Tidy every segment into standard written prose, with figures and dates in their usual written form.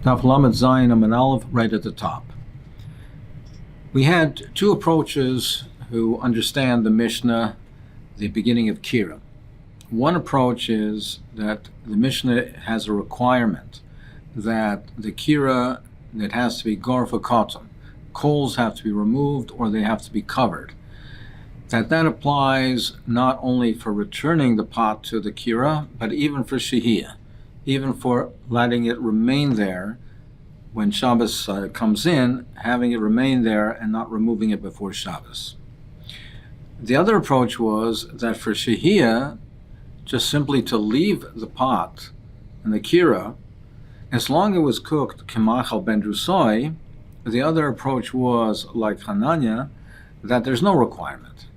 Daf Lamed Zayin Amud Aleph, right at the top. We had two approaches who understand the Mishnah, the beginning of Kira. One approach is that the Mishnah has a requirement that the Kira, that has to be Gorfa Kotum, coals have to be removed or they have to be covered. That applies not only for returning the pot to the Kira, but even for Shehiyah, even for letting it remain there when Shabbos comes in, having it remain there and not removing it before Shabbos. The other approach was that for Shehiyah, just simply to leave the pot and the Kira, as long as it was cooked Kemachal Ben Drusoi, the other approach was, like Hananya, that there's no requirement.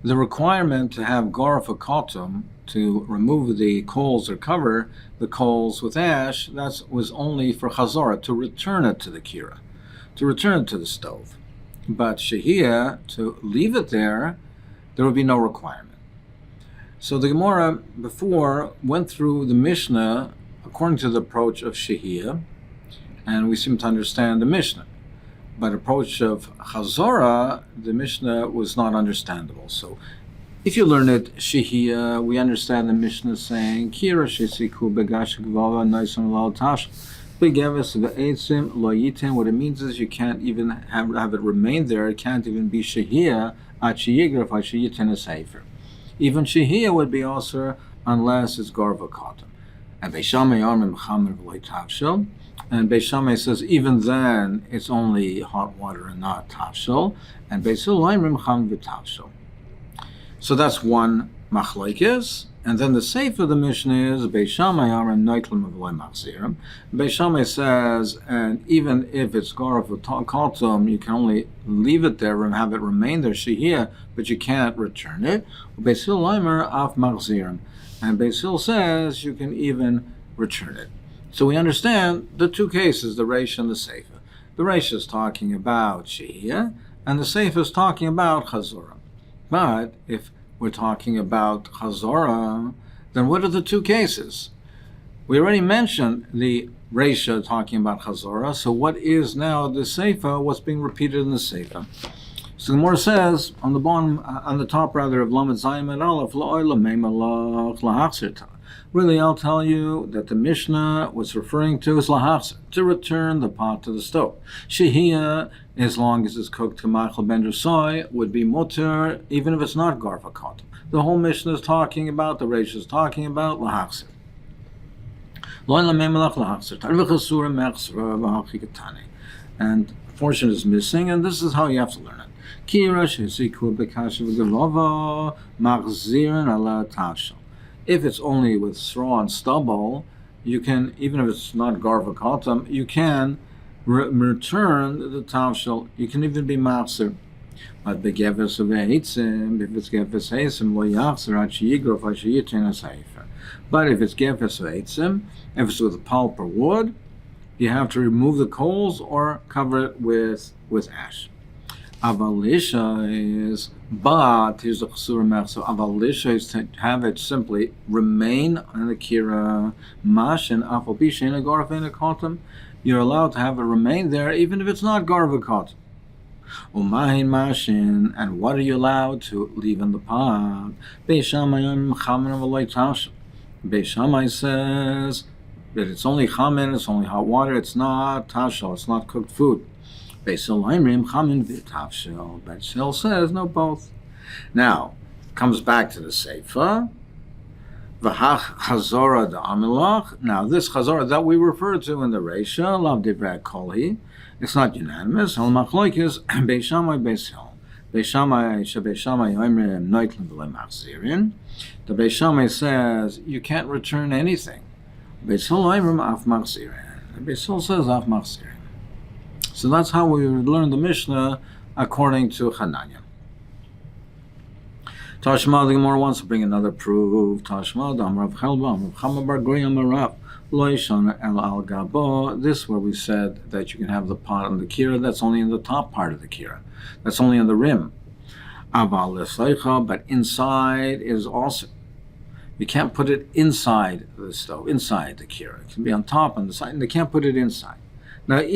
The requirement to have Gorfa Kotum, to remove the coals or cover the coals with ash, that was only for Chazorah, to return it to the Kira, to return it to the stove. But Shehiyah, to leave it there would be no requirement. So the Gemara before went through the Mishnah according to the approach of Shehiyah, and we seem to understand the Mishnah. But approach of Chazorah, the Mishnah was not understandable. So if you learn it Shehiyah, we understand the Mishnah saying Kira shesiku begash gvava naison lal tash begeves ve'etzim lo yitin. What it means is you can't even have it remain there. It can't even be Shehiyah at sheyigraf at sheyitin a sefer. Even Shehiyah would be also unless it's Gorva Kotum. And Beis Shammai Armin Mechamer v'lo tavshel. And Beis Shammai says even then it's only hot water and not tavshel. And Beis Hillel Armin Mechamer v'tavshel. So that's one machlokes. And then the seif of the Mishnah is Beis Shammai Armin Neitlim v'lo machzirim. Beis Shammai says, and even if it's Gorva Kotum, you can only leave it there and have it remain there Shehiyah, but you can't return it. Beis Hillel Aimer af machzirim. And Beis Hillel says you can even return it. So we understand the two cases, the Reish and the Seifa. The Reish is talking about Shehiyah, and the Seifa is talking about Chazorah. But if we're talking about Chazorah, then what are the two cases? We already mentioned the Reish talking about Chazorah, so what is now the Seifa, what's being repeated in the Seifa? So the Gemara says on the bottom, on the top rather of Lamed Zayin and Aleph, really, I'll tell you that the Mishnah was referring to as lahachzer, to return the pot to the stove. Shehiyah, as long as it's cooked Kemachal Ben Drusoi, would be mutter, even if it's not Gorfa Kotum. The whole Mishnah is talking about, the Reish is talking about lahachzer. And portion is missing, and this is how you have to learn it. If it's only with straw and stubble, you can, even if it's not Gorfa Kotum, you can return the tavshel. You can even be machzer. But begefes ve'etzim, if it's gefes heisim, lo yachzer at sheyigrof at sheyitin as heifer. But if it's gefes ve'etzim, if it's with pulp or wood, you have to remove the coals or cover it with ash. Avalisha is, but here's the chesura mech. So avalisha is to have it simply remain on the kira mashin afal bishin a garva kotum. You're allowed to have it remain there even if it's not garva kotum. Umahin mashin, and what are you allowed to leave in the pot? Beis Shammai chamin v'lo tavshel. Beis Shammai says that it's only chamin, it's only hot water, it's not tavshel, it's not cooked food. Beis Hillel says no, both. Now, comes back to the Seifa. V'hach Chazorah da'amilach. Now, this Chazorah that we refer to in the Reisha, lav divrei kolhi, it's not unanimous. Hal machlokes Beis Shammai Beis Hillel. Beis Shammai oimrim noitlim v'lo machzirin. The Beis Shammai says you can't return anything. Beis Hillel oimrim af machzirin. Beis Hillel says af machzirin. So that's how we learn the Mishnah according to Hananya. Tashma, the Gemara wants to bring another proof. Tashma, Amrav Chelba, Amrav Chamabar Goy Amarav, Loishon El Al Gabo. This where we said that you can have the pot on the kira, that's only in the top part of the kira. That's only on the rim. Aval Lesaicha, but inside is also. You can't put it inside the stove, inside the kira. It can be on top, on the side, and they can't put it inside. Now, if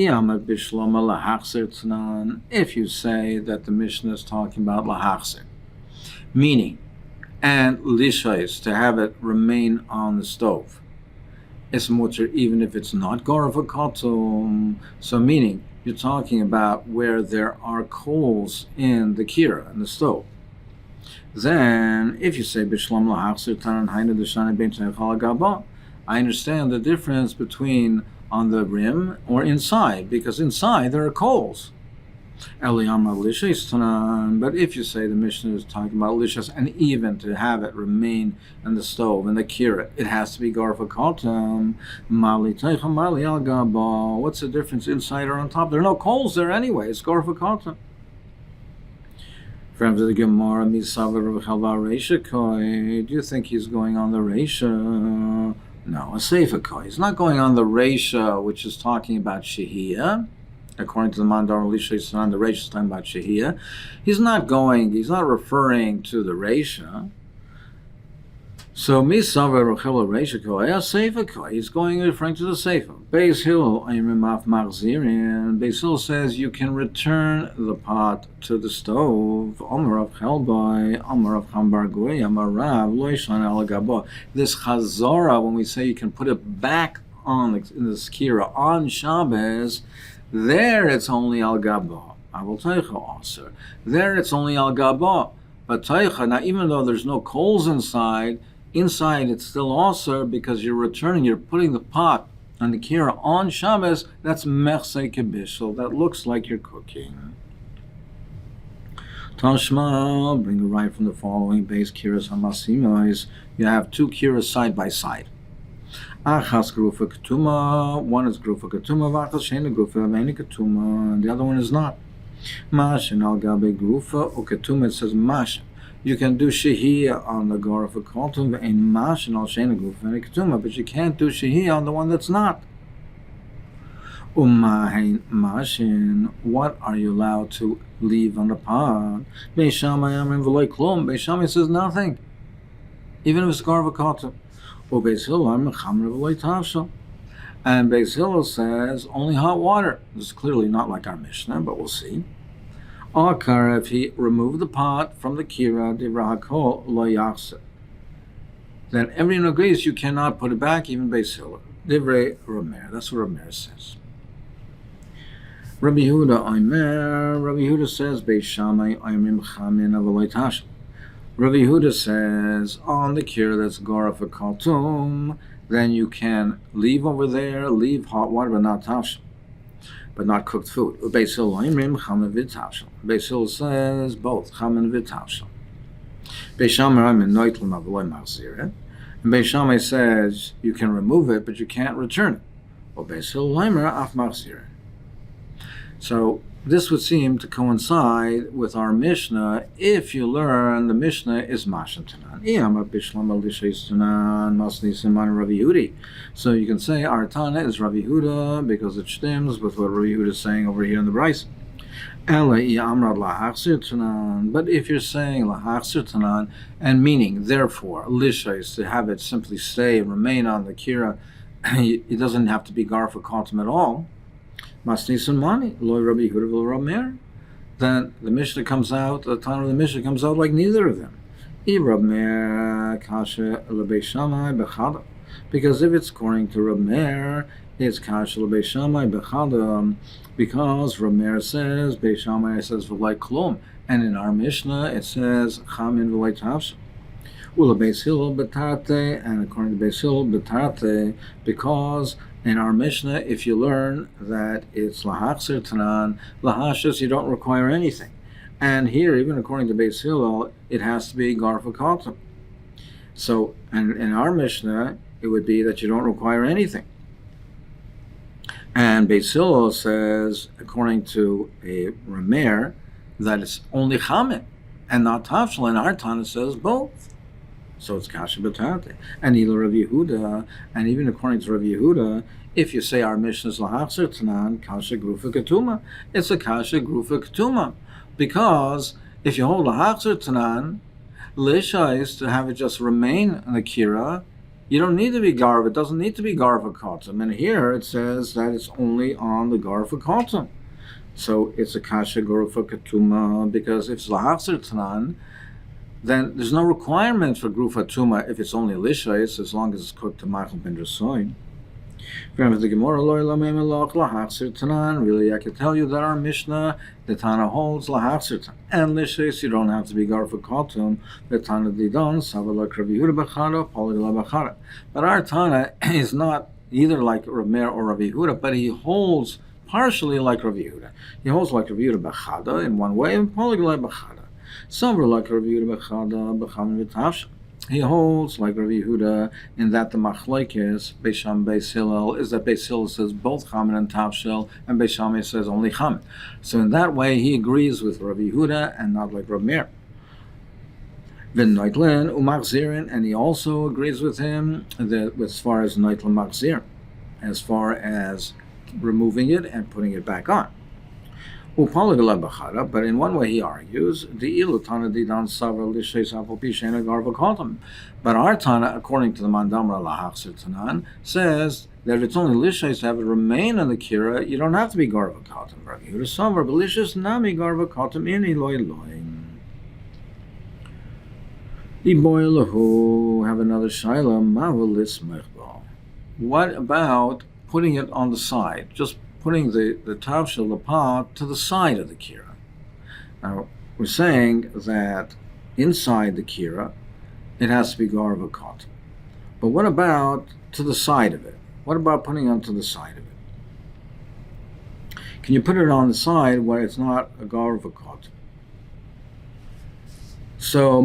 you say that the Mishnah is talking about lahachzer, meaning, and lishais, to have it remain on the stove, it's mutter even if it's not gorav hakotum. So meaning, you're talking about where there are coals in the kira, in the stove. Then, if you say bishlam lahachzer tanan hainu deshana ben chaychal gaba, I understand the difference between on the rim or inside, because inside there are coals. But if you say the Mishnah is talking about lishas, and even to have it remain in the stove, in the kira, it has to be garfa kotam. What's the difference inside or on top? There are no coals there anyway. It's garfa kotam. From the Gemara, do you think he's going on the Reisha? No, a Sefer Koi. He's not going on the Reisha, which is talking about Shehiyah. According to the Mandar Elisha, the Reisha is talking about Shehiyah. He's not referring to the Reisha. So, Misavar Rachel Reisha Koi, a Sefer Koi. He's referring to the Sefer. Beis Hillel, Beis Hillel says you can return the pot to the stove. Omer of Chelbai, Omer of Hambargui, Omer Rav, Loishan al Gabo. This Chazora, when we say you can put it back on in the skira on Shabbos, there it's only al Gabo. Avol Teicha also. There it's only al Gabo. But Teicha, now even though there's no coals inside it's still also because you're putting the pot on the kira on Shabbos. That's mechsei kibishel. That looks like you're cooking. Tashma, bring it right from the following base kiras hamasimois. You have two kiras side by side. Achas grufa ketuma. One is grufa ketuma. V'achas shena grufa aveni ketuma. And the other one is not. Mashin al gabe grufa or ketuma. It says mashin. You can do shehiyah on the gora for kotum and mashin al shena grufa aveni ketuma, but you can't do shehiyah on the one that's not. Umahin mashin. What are you allowed to leave on the pot? Beis Shammai amrim v'loy klum. Beis Shammai says nothing, even if it's gora v'kotum. Or Beis Hillel amrim chamra v'loy tavshel. And Beis Hillel says only hot water. This is clearly not like our Mishnah, but we'll see. Akar, if he removed the pot from the kira, divrahakol lo yachser, then everyone agrees you cannot put it back, even Beis Hillel. Divrei Romer. That's what Romer says. Rabbi Yehuda Omer. Rabbi Yehuda says Beis Shammai Oimrim Chamin Avaloy Tashel. Rabbi Yehuda says on the kira that's gora for kaltum, then you can leave over there, leave hot water, but not tashel, but not cooked food. Beis Hillel Oimrim Chamin v'tashel. Beis Hillel says both Chamin v'tashel. Beis Shammai Oimrim Noitlim Avaloy Machziret. And Beis Shammai says you can remove it, but you can't return it. Or Beis Hillel Omer Af Machziret. So this would seem to coincide with our Mishnah if you learn the Mishnah is Mashan Tanan. So you can say our Tana is Rabbi Yehuda because it stems with what Rabbi Yehuda is saying over here in the Bryce. But if you're saying lahachzir tanan, and meaning therefore lisha is to have it simply stay and remain on the kira, it doesn't have to be gar for kotum at all. Masnisan mani loy Rabbi Yehuda v'lo Romer. Then the Mishnah comes out. The time of the Mishnah comes out like neither of them. Romer kasha leBeis Shammai bechada. Because if it's according to Romer, it's kasha leBeis Shammai bechada. Because Romer says, Beis Shammai says v'lay klum, and in our Mishnah it says chamin v'lay tavshel. Ula Beis Hillel betate, and according to Beis Hillel betate, because in our Mishnah, if you learn that it's lahachzir tanan, lahashas, you don't require anything. And here, even according to Beis Hillel, it has to be gar v'kotum. So, and in our Mishnah, it would be that you don't require anything. And Beis Hillel says, according to a Ramer, that it's only chamin and not tavshel, and our Tana says both. So it's kasha b'tate. And Ila Rav Yehuda, and even according to Rav Yehuda, if you say our Mishnah is lahachzir tanan, kasha grufa ketuma, it's a kasha grufa ketuma. Because if you hold lahachzir tanan, lisha is to have it just remain in the kira, You don't need to be garva. It doesn't need to be garva kotum. And here it says that it's only on the garva kotum. So it's a kasha garva ketuma, because if it's lahachzer tanan, then there's no requirement for grufa tuma if it's only lishais, as long as it's cooked to machal ben drasoin. The Gemara really, I can tell you that our Mishnah, the Tana holds lahachzer and lishais. You don't have to be garfa kotum. The Tana didon savala Rav Yehuda b'chada, poligla b'chada. But our Tana is not either like Rav Meir or Rav Yehuda, but he holds partially like Rav Yehuda. He holds like Rav Yehuda b'chada in one way, and poligla b'chada. Some are like Rav Yehuda b'chada b'cham v'tavsha. He holds like Rav Yehuda in that the machlekes Beisham Beis Hillel is that Beis Hillel says both chamin and tavshel, and Beis Shammai says only chamin. So in that way, he agrees with Rav Yehuda and not like Rav Meir. Then noitlin umachzirin, and he also agrees with him that as far as noitlin machzir, as far as removing it and putting it back on. But in one way he argues, but our Tana, according to the Mandamra Lahachzer Tanan, says that if it's only lishais to have it remain in the kira, you don't have to be garva kotum. Rabbi Yehuda Sover, but lishais nami garva kotum in iloi loim. Iboilahu, have another shaila, mavulis mechbal. What about putting it on the side? Just putting the tavshel, the pot, to the side of the kira. Now, we're saying that inside the kira, it has to be garva kotum. But what about to the side of it? What about putting it to the side of it? Can you put it on the side where it's not a garva kotum? So,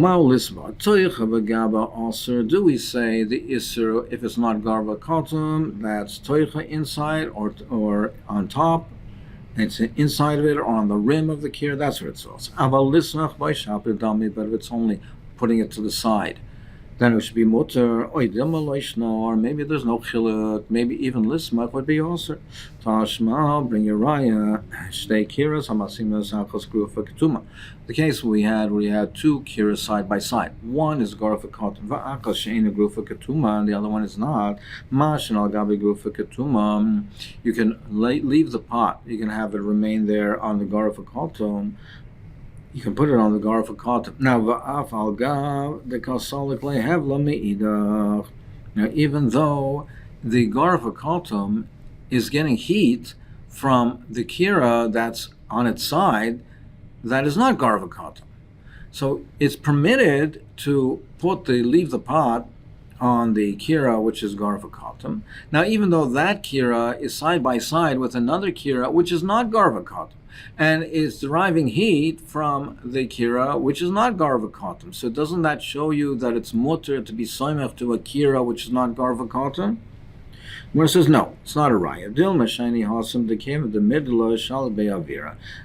also, do we say the isser, if it's not garva kotum, that's toicha inside or on top, it's inside of it or on the rim of the kir, that's where it says. But if it's only putting it to the side, then it should be mutter, or maybe there's no chiluk, maybe even lismach would be also. Tashma, bring your raya, shtei kiras, hamasimas, achos grufa ketuma. The case we had two kiras side by side. One is grufa kotum, va'achos she'ena grufa ketuma, and the other one is not. Mashin al gabi grufa ketuma. You can leave the pot, you can have it remain there on the grufa kotum. You can put it on the garfa kotum. Now, va'af al gav the kasalik lehevla meidach. Now, even though the garfa kotum is getting heat from the kira that's on its side, that is not garva kotum. So it's permitted to leave the pot on the kira, which is garva kotum. Now, even though that kira is side by side with another kira, which is not garva kotum, and is deriving heat from the kira, which is not garva kotum. So doesn't that show you that it's mutter to be soimech to a kira which is not garva kotum? Where it says no, it's not a raya.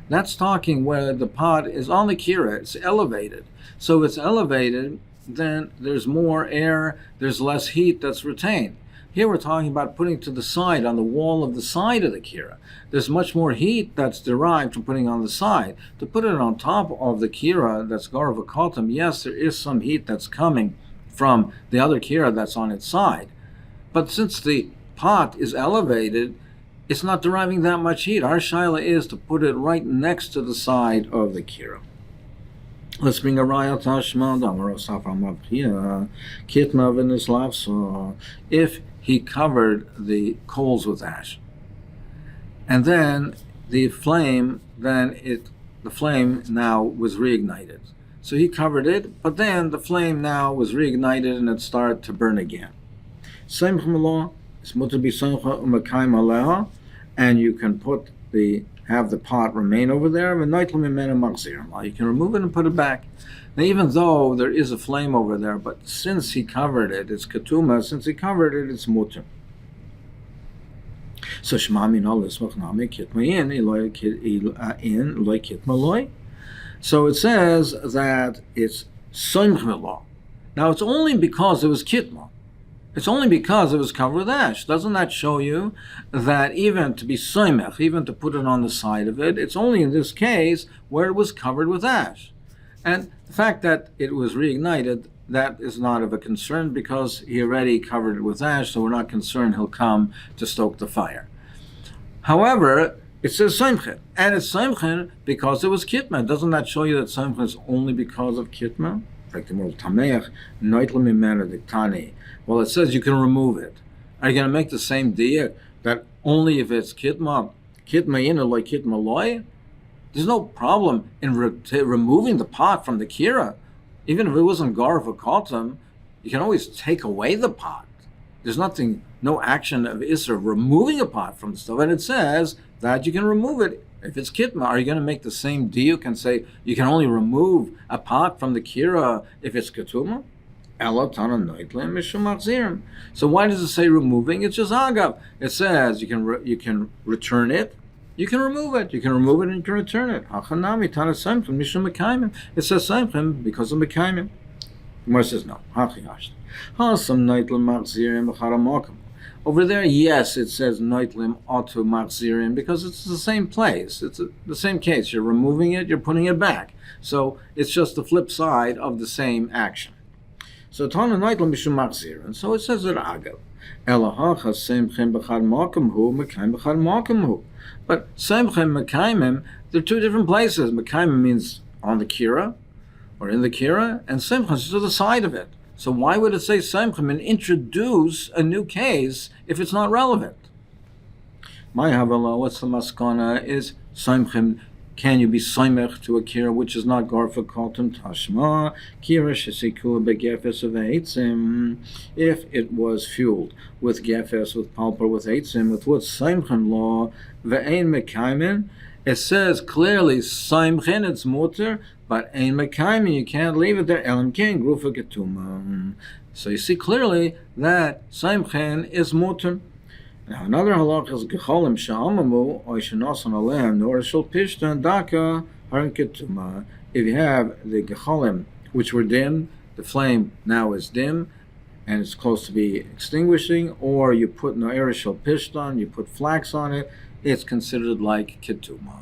That's talking where the pot is on the kira, it's elevated. So it's elevated, then there's more air, there's less heat that's retained. Here we're talking about putting to the side, on the wall of the side of the kira. There's much more heat that's derived from putting on the side. To put it on top of the kira that's garva kotum, yes, there is some heat that's coming from the other kira that's on its side. But since the pot is elevated, it's not deriving that much heat. Our shaila is to put it right next to the side of the kira. Let's bring a raya tashma damar safra mavchia kitna v'nislavso. If he covered the coals with ash, and then the flame now was reignited. So he covered it, but then the flame now was reignited and it started to burn again. Same law, it's mutter b'simcha u'makayim aleha, and you can have the pot remain over there. You can remove it and put it back. Now, even though there is a flame over there, but since he covered it, it's ketuma. Since he covered it, it's mutter. So So it says that it's soimch. Now it's only because it was kitma. It's only because it was covered with ash. Doesn't that show you that even to be soimech, even to put it on the side of it, it's only in this case where it was covered with ash. And the fact that it was reignited, that is not of a concern because he already covered it with ash, so we're not concerned he'll come to stoke the fire. However, it says Simchen, and it's Simchen because it was Kitma. Doesn't that show you that Simchen is only because of Kitma? Well, it says you can remove it. Are you going to make the same diak that only if it's Kitma in or like Kitma loy? There's no problem in removing the pot from the kira. Even if it wasn't gar for kotam, you can always take away the pot. There's no action of Isra removing a pot from the stove. And it says that you can remove it if it's kitma. Are you going to make the same diuk and say you can only remove a pot from the kira if it's ketuma? So why does it say removing? It's just agav. It says you can return it. You can remove it. You can remove it and you can return it. It says Samchim because of Mekayim. Gemara says no. Over there, yes, it says Noitlim Otu Machzirim because it's the same place. It's the same case. You're removing it, you're putting it back. So it's just the flip side of the same action. So Tana Noitlim Mishum Machzirim. So it says that Agav. Elahacha Semchem B'chad Makim Hu, Mekayim B'chad Makim Hu. But Semchem Mekayim, they're two different places. Mekayim means on the kira, or in the kira, and Semchem is to the side of it. So why would it say Semchem and introduce a new case if it's not relevant? My Havala, what's the maskana is Semchem. Can you be Semech to a kira which is not Garfa Kaltum Tashma, Kira Shesikua Begefes of Eitzim? If it was fueled with Gefes, with Palper, with Eitzim, with what Semchem law, Ve'ein Mekaimen, it says clearly Semchen, it's mutter, but Ein Mekaimen, you can't leave it there. Elam King, Grufa Ketuma. So you see clearly that Semchen is mutter. Now another halach is gecholim sha'amamu oishenosan alehem nor shel pishta and daka harin ketuma. If you have the gecholim which were dim, the flame now is dim, and it's close to be extinguishing, or you put no'er shel pishta, you put flax on it, it's considered like ketuma.